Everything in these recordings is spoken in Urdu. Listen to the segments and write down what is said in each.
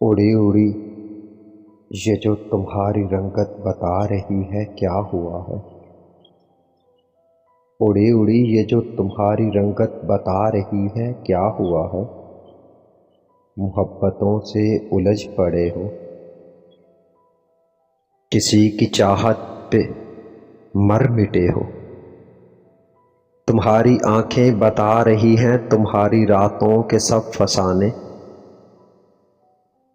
اڑی اڑی یہ جو تمہاری رنگت بتا رہی ہے کیا ہوا ہے۔ اڑی اڑی یہ جو تمہاری رنگت بتا رہی ہے کیا ہوا ہے۔ محبتوں سے الجھ پڑے ہو، کسی کی چاہت پہ مر مٹے ہو۔ تمہاری آنکھیں بتا رہی ہیں تمہاری راتوں کے سب فسانے،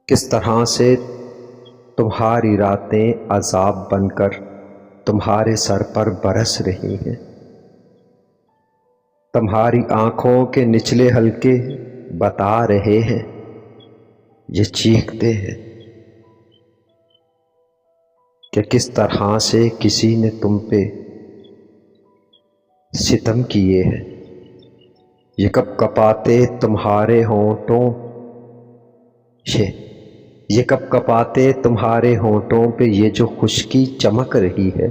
کس طرح سے تمہاری راتیں عذاب بن کر تمہارے سر پر برس رہی ہیں۔ تمہاری آنکھوں کے نچلے حلقے بتا رہے ہیں، یہ چیختے ہیں کہ کس طرح سے کسی نے تم پہ ستم کیے ہیں۔ یہ کب کپاتے تمہارے ہونٹوں یہ کب کپاتے تمہارے ہونٹوں پہ یہ جو خشکی چمک رہی ہے،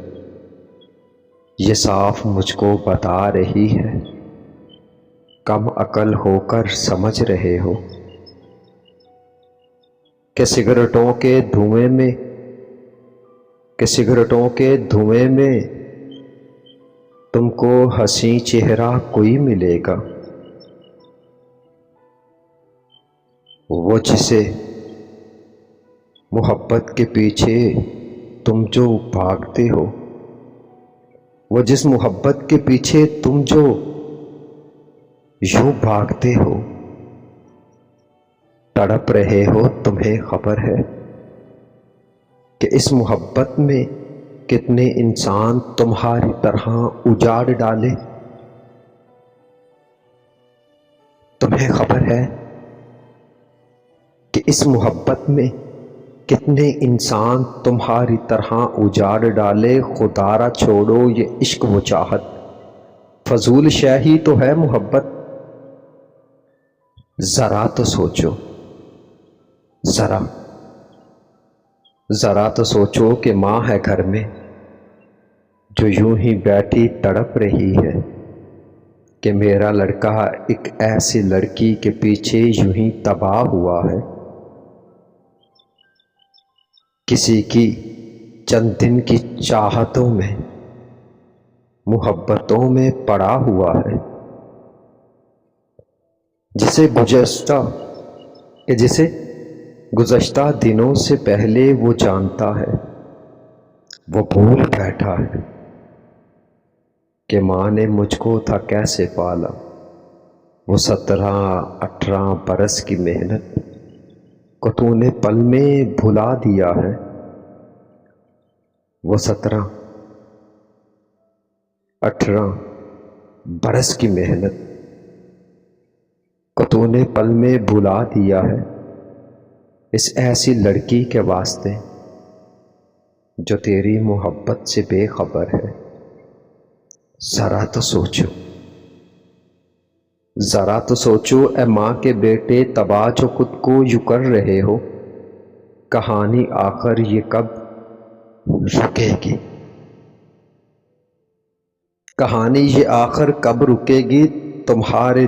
یہ صاف مجھ کو بتا رہی ہے کم عقل ہو کر سمجھ رہے ہو کہ سگریٹوں کے دھوئیں میں تم کو حسین چہرہ کوئی ملے گا، وہ جسے محبت کے پیچھے تم جو بھاگتے ہو، وہ جس محبت کے پیچھے تم جو یوں بھاگتے ہو، تڑپ رہے ہو۔ تمہیں خبر ہے کہ اس محبت میں کتنے انسان تمہاری طرح اجاڑ ڈالے؟ تمہیں خبر ہے کہ اس محبت میں کتنے انسان تمہاری طرح اجاڑ ڈالے؟ خدا را چھوڑو یہ عشق و چاہت، فضول شے ہی تو ہے محبت۔ ذرا تو سوچو، ذرا تو سوچو کہ ماں ہے گھر میں جو یوں ہی بیٹھی تڑپ رہی ہے کہ میرا لڑکا ایک ایسی لڑکی کے پیچھے یوں ہی تباہ ہوا ہے، کسی کی چند دن کی چاہتوں میں محبتوں میں پڑا ہوا ہے، جسے گزشتہ دنوں سے پہلے وہ جانتا ہے، وہ بھول بیٹھا ہے کہ ماں نے مجھ کو تھا کیسے پالا۔ وہ 17-18 برس کی محنت کو تو نے پل میں بھلا دیا ہے، وہ 17-18 برس کی محنت کو تو نے پل میں بھلا دیا ہے، اس ایسی لڑکی کے واسطے جو تیری محبت سے بے خبر ہے۔ ذرا تو سوچو اے ماں کے بیٹے تباہ جو خود کو یوں کر رہے ہو، کہانی آخر یہ کب رکے گی؟ کہانی یہ آخر کب رکے گی؟ تمہارے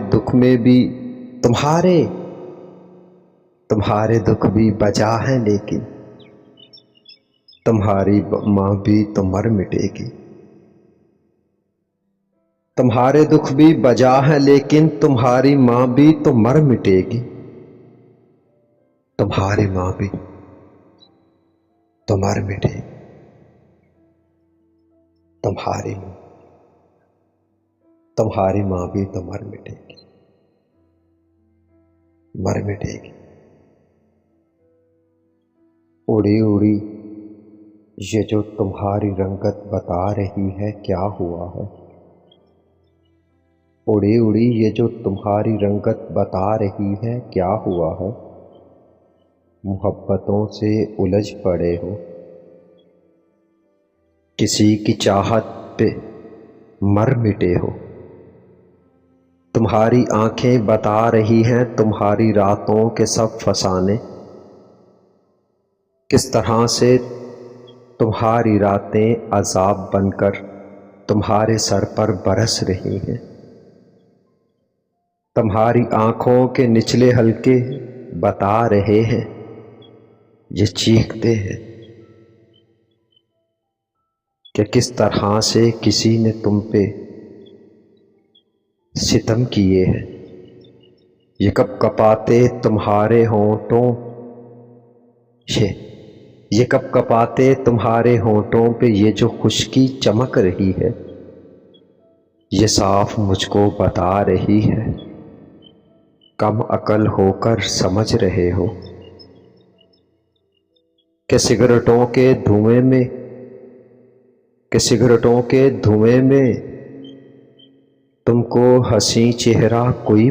دکھ بھی بجا ہیں، لیکن تمہاری ماں بھی تو مر مٹے گی۔ تمہارے دکھ بھی بجا ہیں لیکن تمہاری ماں بھی تو مر مٹے گی۔ تمہاری ماں بھی تو مر مٹے گی۔ تمہاری ماں بھی تو مر مٹے گی، مر مٹے گی۔ اڑی اڑی یہ جو تمہاری رنگت بتا رہی ہے کیا ہوا ہے۔ اڑی اڑی یہ جو تمہاری رنگت بتا رہی ہے کیا ہوا ہے۔ محبتوں سے الجھ پڑے ہو، کسی کی چاہت پہ مر مٹے ہو۔ تمہاری آنکھیں بتا رہی ہیں تمہاری راتوں کے سب فسانے، کس طرح سے تمہاری راتیں عذاب بن کر تمہارے سر پر برس رہی ہیں۔ تمہاری آنکھوں کے نچلے حلقے بتا رہے ہیں، یہ چیختے ہیں کہ کس طرح سے کسی نے تم پہ ستم کیے ہیں. یہ کب کپاتے تمہارے ہونٹوں یہ کب کپاتے تمہارے ہونٹوں پہ یہ جو خشکی چمک رہی ہے، یہ صاف مجھ کو بتا رہی ہے کم عقل ہو کر سمجھ رہے ہو کہ سگریٹوں کے دھوئیں میں تم کو حسین چہرہ کوئی